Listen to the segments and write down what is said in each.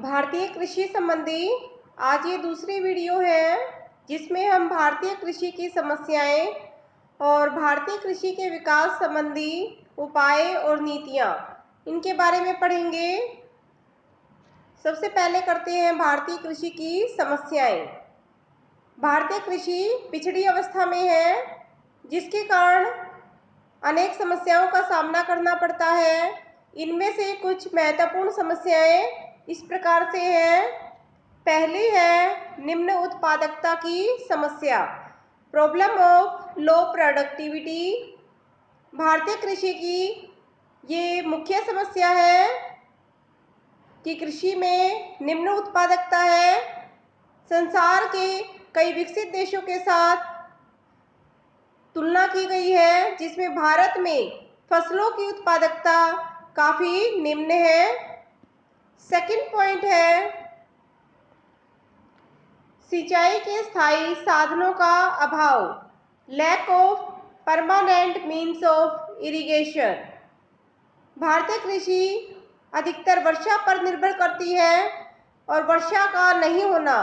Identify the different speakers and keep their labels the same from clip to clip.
Speaker 1: भारतीय कृषि संबंधी आज ये दूसरी वीडियो है जिसमें हम भारतीय कृषि की समस्याएं और भारतीय कृषि के विकास संबंधी उपाय और नीतियां इनके बारे में पढ़ेंगे। सबसे पहले करते हैं भारतीय कृषि की समस्याएं। भारतीय कृषि पिछड़ी अवस्था में है, जिसके कारण अनेक समस्याओं का सामना करना पड़ता है। इनमें से कुछ महत्वपूर्ण समस्याएं इस प्रकार से हैं। पहली है निम्न उत्पादकता की समस्या, प्रॉब्लम ऑफ लो प्रोडक्टिविटी। भारतीय कृषि की ये मुख्य समस्या है कि कृषि में निम्न उत्पादकता है। संसार के कई विकसित देशों के साथ तुलना की गई है, जिसमें भारत में फसलों की उत्पादकता काफ़ी निम्न है। सेकंड पॉइंट है सिंचाई के स्थायी साधनों का अभाव, lack of permanent means of irrigation. भारतीय कृषि अधिकतर वर्षा पर निर्भर करती है और वर्षा का नहीं होना,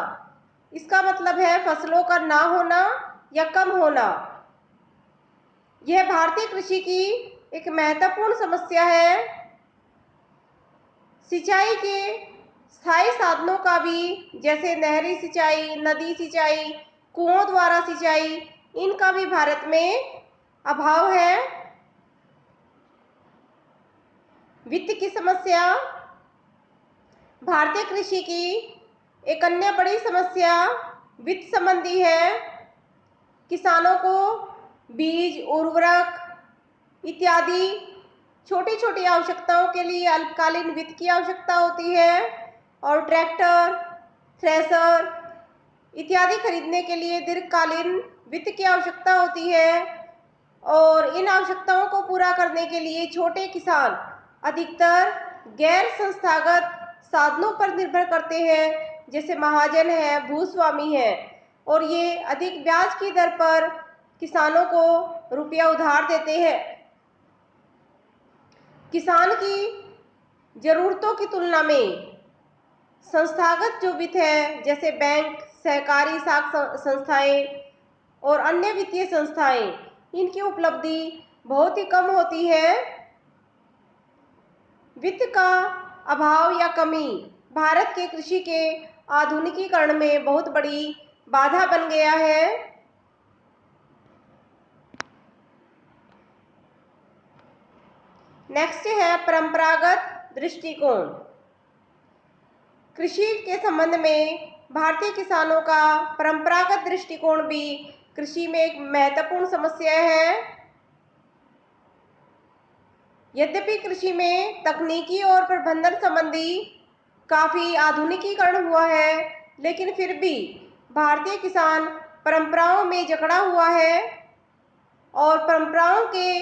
Speaker 1: इसका मतलब है फसलों का ना होना या कम होना। यह भारतीय कृषि की एक महत्वपूर्ण समस्या है। सिंचाई के स्थायी साधनों का भी, जैसे नहरी सिंचाई, नदी सिंचाई, कुओं द्वारा सिंचाई, इनका भी भारत में अभाव है। वित्त की समस्या, भारतीय कृषि की एक अन्य बड़ी समस्या वित्त संबंधी है। किसानों को बीज, उर्वरक इत्यादि छोटी छोटी आवश्यकताओं के लिए अल्पकालीन वित्त की आवश्यकता होती है और ट्रैक्टर, थ्रेशर इत्यादि खरीदने के लिए दीर्घकालीन वित्त की आवश्यकता होती है। और इन आवश्यकताओं को पूरा करने के लिए छोटे किसान अधिकतर गैर संस्थागत साधनों पर निर्भर करते हैं, जैसे महाजन है, भूस्वामी है, और ये अधिक ब्याज की दर पर किसानों को रुपया उधार देते हैं। किसान की जरूरतों की तुलना में संस्थागत जो वित्त है, जैसे बैंक, सहकारी साख संस्थाएं और अन्य वित्तीय संस्थाएं, इनकी उपलब्धि बहुत ही कम होती है। वित्त का अभाव या कमी भारत के कृषि के आधुनिकीकरण में बहुत बड़ी बाधा बन गया है। नेक्स्ट है परंपरागत दृष्टिकोण। कृषि के संबंध में भारतीय किसानों का परंपरागत दृष्टिकोण भी कृषि में एक महत्वपूर्ण समस्या है। यद्यपि कृषि में तकनीकी और प्रबंधन संबंधी काफ़ी आधुनिकीकरण हुआ है, लेकिन फिर भी भारतीय किसान परंपराओं में जकड़ा हुआ है और परंपराओं के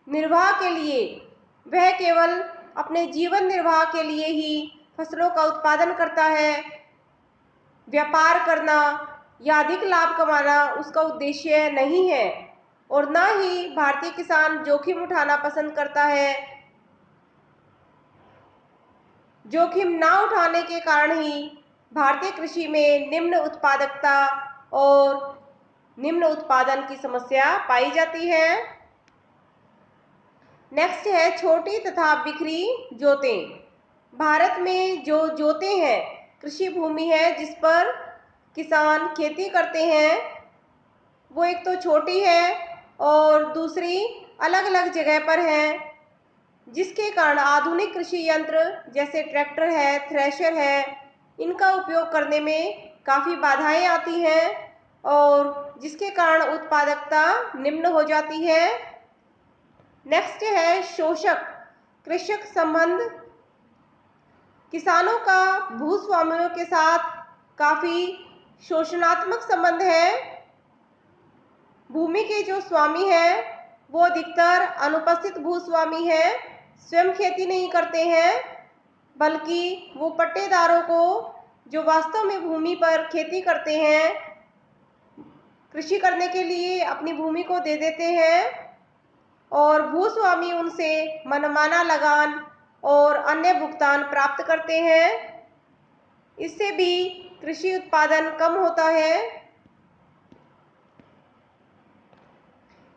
Speaker 1: निर्वाह के लिए वह केवल अपने जीवन निर्वाह के लिए ही फसलों का उत्पादन करता है। व्यापार करना या अधिक लाभ कमाना उसका उद्देश्य नहीं है और ना ही भारतीय किसान जोखिम उठाना पसंद करता है। जोखिम ना उठाने के कारण ही भारतीय कृषि में निम्न उत्पादकता और निम्न उत्पादन की समस्या पाई जाती है। नेक्स्ट है छोटी तथा बिखरी जोतें। भारत में जो जोतें हैं, कृषि भूमि है जिस पर किसान खेती करते हैं, वो एक तो छोटी है और दूसरी अलग अलग जगह पर है, जिसके कारण आधुनिक कृषि यंत्र जैसे ट्रैक्टर है, थ्रेशर है, इनका उपयोग करने में काफ़ी बाधाएं आती हैं और जिसके कारण उत्पादकता निम्न हो जाती है। नेक्स्ट है शोषक कृषक संबंध। किसानों का भूस्वामियों के साथ काफ़ी शोषणात्मक संबंध है। भूमि के जो स्वामी हैं वो अधिकतर अनुपस्थित भूस्वामी हैं, स्वयं खेती नहीं करते हैं, बल्कि वो पट्टेदारों को, जो वास्तव में भूमि पर खेती करते हैं, कृषि करने के लिए अपनी भूमि को दे देते हैं और भूस्वामी उनसे मनमाना लगान और अन्य भुगतान प्राप्त करते हैं। इससे भी कृषि उत्पादन कम होता है।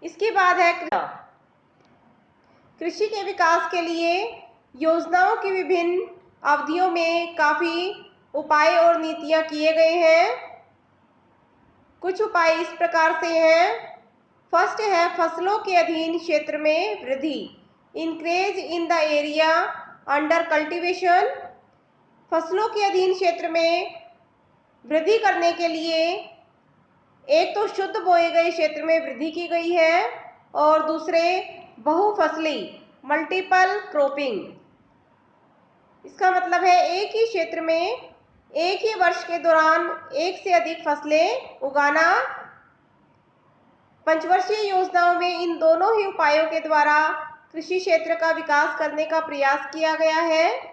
Speaker 1: इसके बाद है कृषि के विकास के लिए योजनाओं की विभिन्न अवधियों में काफ़ी उपाय और नीतियां किए गए हैं। कुछ उपाय इस प्रकार से हैं। फर्स्ट है फसलों के अधीन क्षेत्र में वृद्धि, increase in the area under cultivation. फसलों के अधीन क्षेत्र में वृद्धि करने के लिए एक तो शुद्ध बोए गए क्षेत्र में वृद्धि की गई है और दूसरे बहुफसली मल्टीपल क्रॉपिंग। इसका मतलब है एक ही क्षेत्र में एक ही वर्ष के दौरान एक से अधिक फसलें उगाना। पंचवर्षीय योजनाओं में इन दोनों ही उपायों के द्वारा कृषि क्षेत्र का विकास करने का प्रयास किया गया है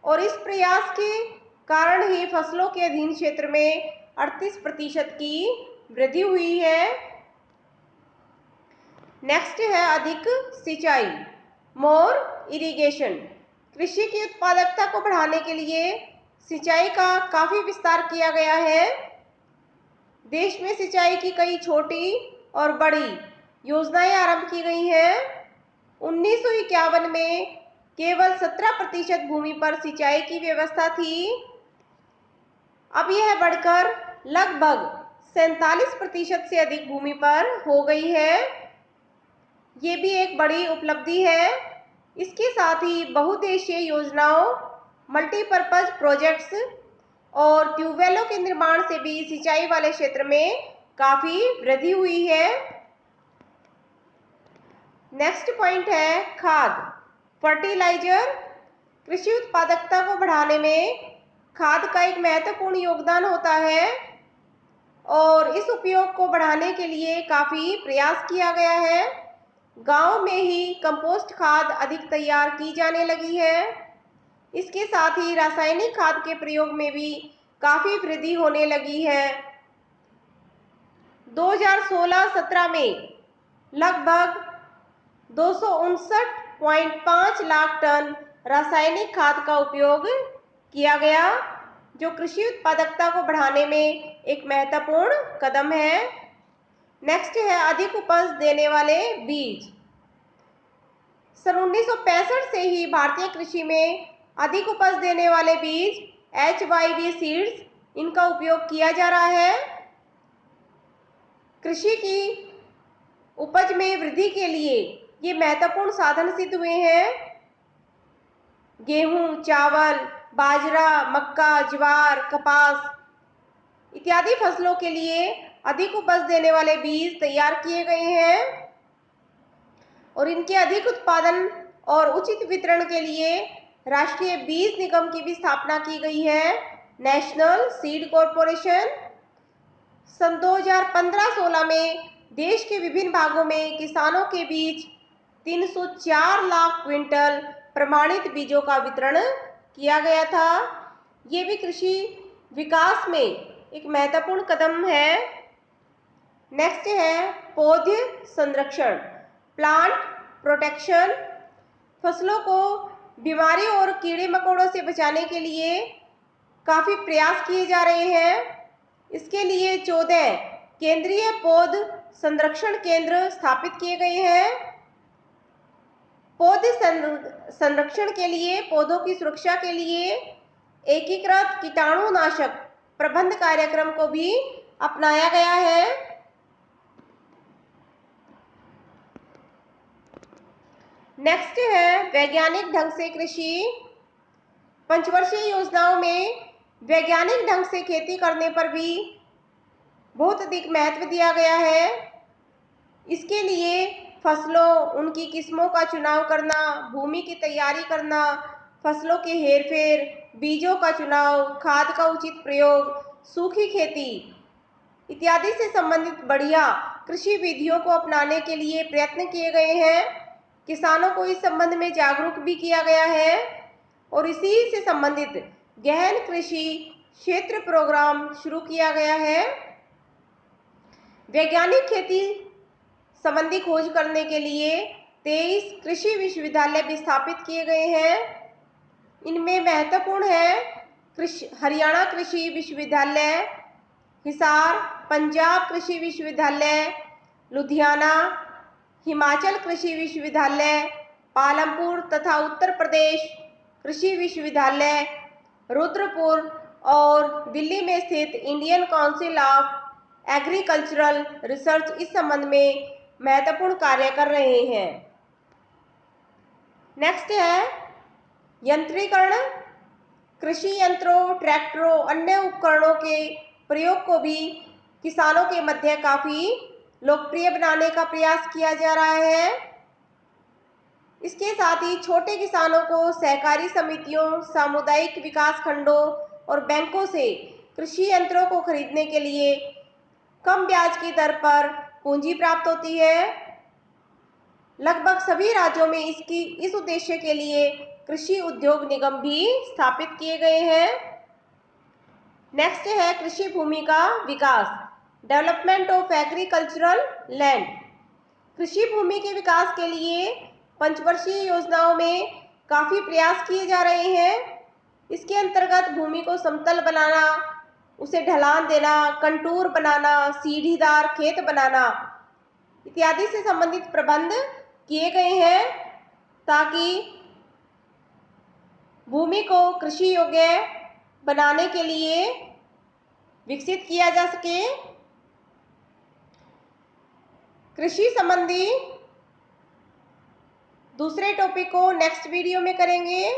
Speaker 1: और इस प्रयास के कारण ही फसलों के अधीन क्षेत्र में 38% की वृद्धि हुई है। नेक्स्ट है अधिक सिंचाई, मोर इरिगेशन। कृषि की उत्पादकता को बढ़ाने के लिए सिंचाई का काफ़ी विस्तार किया गया है। देश में सिंचाई की कई छोटी और बड़ी योजनाएं आरंभ की गई हैं। 1951 में केवल 17% भूमि पर सिंचाई की व्यवस्था थी। अब यह बढ़कर लगभग 47% से अधिक भूमि पर हो गई है। ये भी एक बड़ी उपलब्धि है। इसके साथ ही बहुउद्देशीय योजनाओं, मल्टीपर्पज प्रोजेक्ट्स और ट्यूबवेलों के निर्माण से भी सिंचाई वाले क्षेत्र में काफ़ी वृद्धि हुई है। नेक्स्ट पॉइंट है खाद, फर्टिलाइजर। कृषि उत्पादकता को बढ़ाने में खाद का एक महत्वपूर्ण योगदान होता है और इस उपयोग को बढ़ाने के लिए काफ़ी प्रयास किया गया है। गांव में ही कंपोस्ट खाद अधिक तैयार की जाने लगी है। इसके साथ ही रासायनिक खाद के प्रयोग में भी काफ़ी वृद्धि होने लगी है। 2016-17 में लगभग 259.5 लाख टन रासायनिक खाद का उपयोग किया गया, जो कृषि उत्पादकता को बढ़ाने में एक महत्वपूर्ण कदम है। नेक्स्ट है अधिक उपज देने वाले बीज। सन 1965 से ही भारतीय कृषि में अधिक उपज देने वाले बीज HYV सीड्स, इनका उपयोग किया जा रहा है। कृषि की उपज में वृद्धि के लिए ये महत्वपूर्ण साधन सिद्ध हुए हैं। गेहूं, चावल, बाजरा, मक्का, ज्वार, कपास इत्यादि फसलों के लिए अधिक उपज देने वाले बीज तैयार किए गए हैं और इनके अधिक उत्पादन और उचित वितरण के लिए राष्ट्रीय बीज निगम की भी स्थापना की गई है, नेशनल सीड कॉरपोरेशन। सन 2015-16 में देश के विभिन्न भागों में किसानों के बीच 304 लाख क्विंटल प्रमाणित बीजों का वितरण किया गया था। ये भी कृषि विकास में एक महत्वपूर्ण कदम है। नेक्स्ट है पौध संरक्षण, प्लांट प्रोटेक्शन। फसलों को बीमारियों और कीड़े मकोड़ों से बचाने के लिए काफ़ी प्रयास किए जा रहे हैं। इसके लिए 14 केंद्रीय पौध संरक्षण केंद्र स्थापित किए गए हैं। पौध संरक्षण के लिए पौधों की सुरक्षा के लिए एकीकृत कीटाणुनाशक प्रबंध कार्यक्रम को भी अपनाया गया है। नेक्स्ट है वैज्ञानिक ढंग से कृषि। पंचवर्षीय योजनाओं में वैज्ञानिक ढंग से खेती करने पर भी बहुत अधिक महत्व दिया गया है। इसके लिए फसलों, उनकी किस्मों का चुनाव करना, भूमि की तैयारी करना, फसलों के हेरफेर, बीजों का चुनाव, खाद का उचित प्रयोग, सूखी खेती इत्यादि से संबंधित बढ़िया कृषि विधियों को अपनाने के लिए प्रयत्न किए गए हैं। किसानों को इस संबंध में जागरूक भी किया गया है और इसी से संबंधित गहन कृषि क्षेत्र प्रोग्राम शुरू किया गया है। वैज्ञानिक खेती संबंधी खोज करने के लिए 23 कृषि विश्वविद्यालय भी स्थापित किए गए हैं। इनमें महत्वपूर्ण है हरियाणा कृषि विश्वविद्यालय, हिसार पंजाब कृषि विश्वविद्यालय, लुधियाना हिमाचल कृषि विश्वविद्यालय, पालमपुर तथा उत्तर प्रदेश कृषि विश्वविद्यालय, रुद्रपुर और दिल्ली में स्थित Indian council of agricultural research इस संबंध में महत्वपूर्ण कार्य कर रहे हैं। नेक्स्ट है यंत्रीकरण। कृषि यंत्रों, ट्रैक्टरों, अन्य उपकरणों के प्रयोग को भी किसानों के मध्य काफी लोकप्रिय बनाने का प्रयास किया जा रहा है। इसके साथ ही छोटे किसानों को सहकारी समितियों, सामुदायिक विकास खंडों और बैंकों से कृषि यंत्रों को खरीदने के लिए कम ब्याज की दर पर पूंजी प्राप्त होती है। लगभग सभी राज्यों में इस उद्देश्य के लिए कृषि उद्योग निगम भी स्थापित किए गए हैं। नेक्स्ट है कृषि भूमि का विकास, डेवलपमेंट ऑफ एग्रीकल्चरल लैंड। कृषि भूमि के विकास के लिए पंचवर्षीय योजनाओं में काफी प्रयास किए जा रहे हैं। इसके अंतर्गत भूमि को समतल बनाना, उसे ढलान देना, कंटूर बनाना, सीढ़ीदार खेत बनाना इत्यादि से संबंधित प्रबंध किए गए हैं ताकि भूमि को कृषि योग्य बनाने के लिए विकसित किया जा सके। कृषि संबंधी दूसरे टॉपिक को नेक्स्ट वीडियो में करेंगे।